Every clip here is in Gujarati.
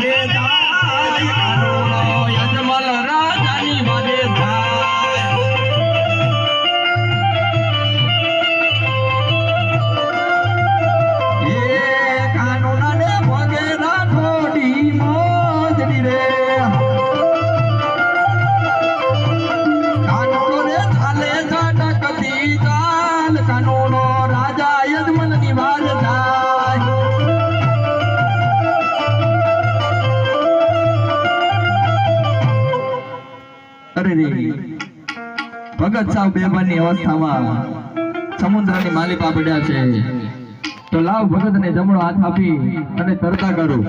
ભાગે જાય યજમલ રાજાની ભાગે જાય એ કાનોડાને ભાગે રાખોડી મોજડી રે કાનોડો રે ચાલે ઝટકતી ચાલ કાનોડો રાજા યજમલની ભાગે જાય અરે રે ભગત સાહેબ બેભાનની અવસ્થામાં સમુદ્રની માલિપા પડ્યા છે તો લાવ ભગતને જમણો હાથ આપી અને તરતા કરું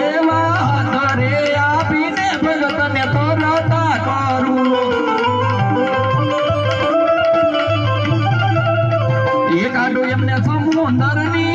એવા હાથ રે આપીને ભગતને તરતા કરું એ કાઢો એમને સમુદ્રની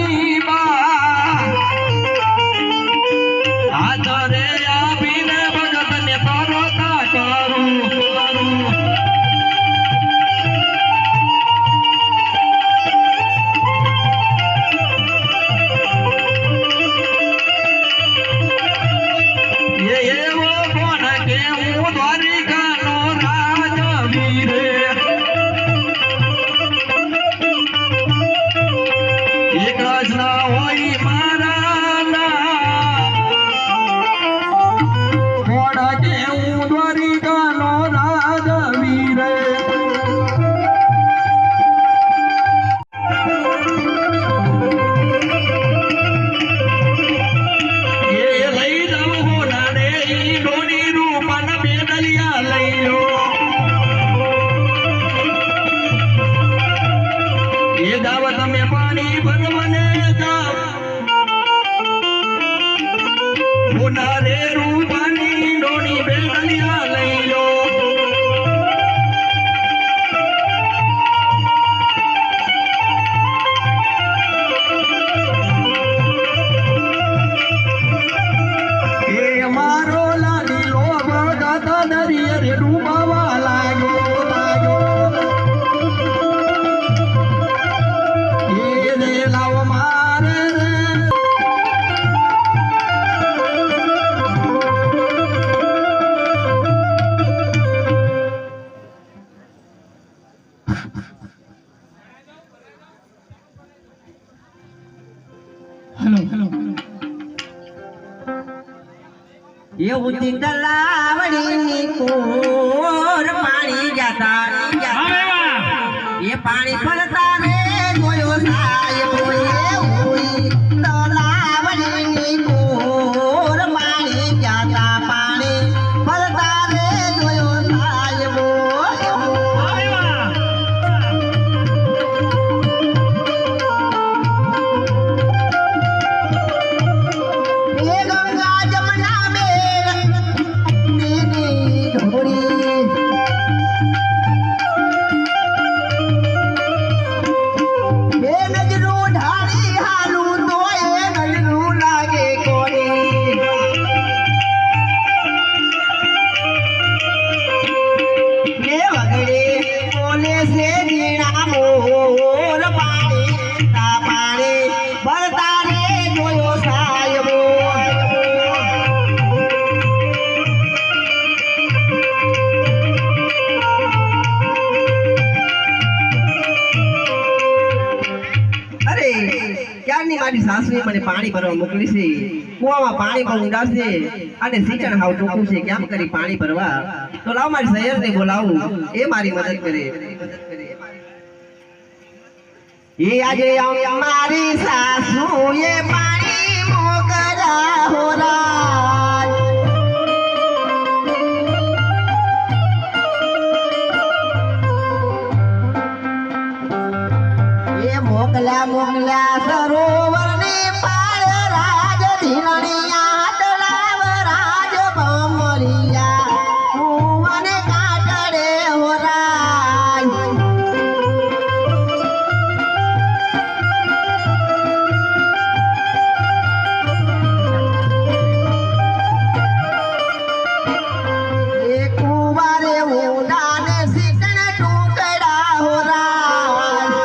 ये उठी तलावड़ी कोर पानी जाता ये पानी पड़ता रे गोयो साये बोले हुई तलावड़ी कोर पानी जाता पानी पड़ता रे गोयो साये ये गंगा जमुना મારી સાસુએ મને પાણી ભરવા મોકલી છે કુવામાં પાણી બહુ ઊંડા છે અને સિંચણ હાવ ટૂંકું છે કેમ કરી પાણી ભરવા તો લાવ મારી સૈયદને બોલાવું એ મારી મદદ કરે એ આજે મારી સાસુએ પાણી મોકલા હોરા એ મોકલા મોકલા સરોવર ની પાર રાજ ધીરણિયા તળાવ રાજ ભમરિયા કુવાને કાટડે હોરાય એ કુવારે ઊંડા ને સિકણ ટુકડા હોરાય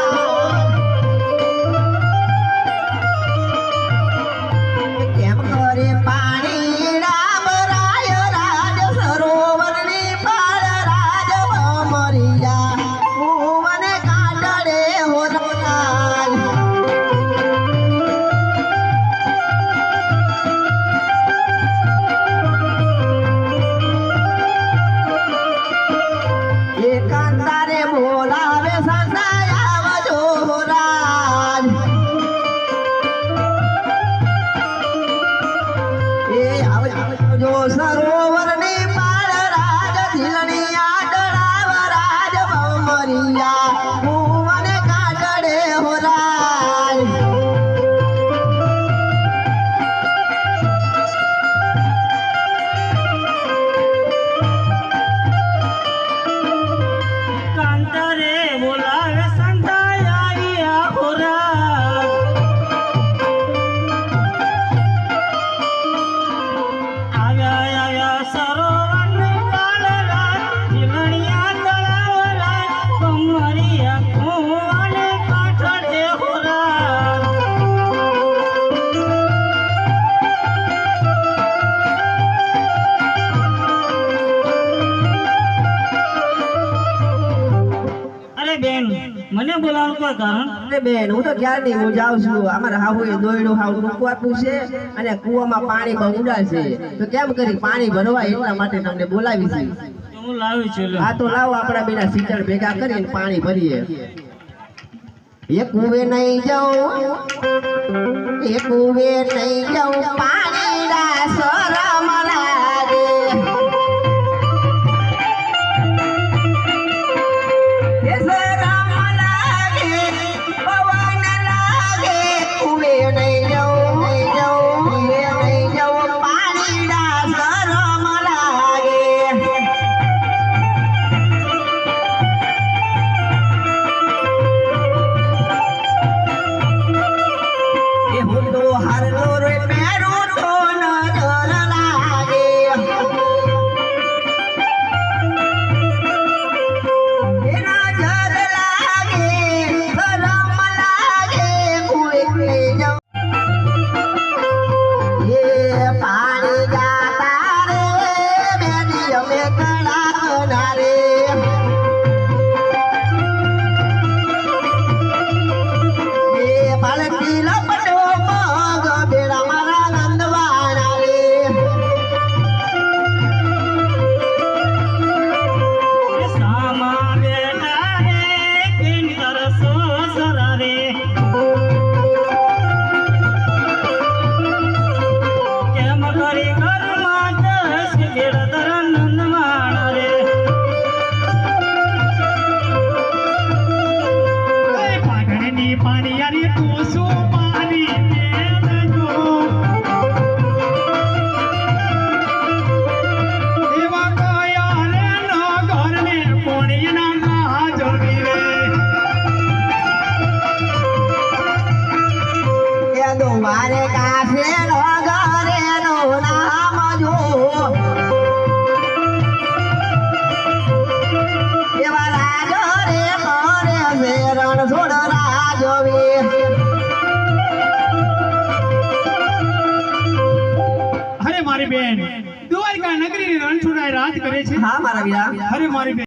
બોલાવવાનું કોઈ કારણ? અરે બેન હું તો ક્યારની હું જાઉં છું અમારા હાહુએ દોયડું હાવ ટૂંકું આપ્યું છે અને કૂવામાં પાણી બહુ ઊંડા છે તો કેમ કરી પાણી ભરવા એટલા માટે તમને બોલાવી છે. તો હું લાવી છું લે. હા તો લાવો આપણા બેના સિંચણ ભેગા કરીને પાણી ભરીએ. એ કુવે નહીં જાઉં એ કુવે નહીં જાઉં પાણીના શરમ લાગે. એ શરમ લાગે પવન લાગે કુવે નહીં જાઉં કુવે નહીં જાઉં પાણીના શરમ લાગે. એ હું તો હારનો રે મેરું તો નજર લાગે. એ નજર લાગે શરમ લાગે કુએ નહીં જાઉં. એ પાણી જાતા રે બેની અમે કળાના રે. એ પાલકી લપટો પગ બેડા મારા નંદવાણા રે. સામા બેટા રે કિંકર સોસરા રે. કેમ કરી ઘરમાં દસ બેડદર નંદવાણા રે. પાટણની પાણીયારી તું શું મારી દેજો એવા કયા રે નગરને પોણીના ના જોવી રે. એ દુવારે કાશે નગરેનું નામ જો. એવા રાજો રે કરે છે રણછોડ રાજવી. અરે મારી બેન દ્વારકા નગરીની રણછોડાએ રાજ કરે છે. હા મારા વીરા અરે મારી બેન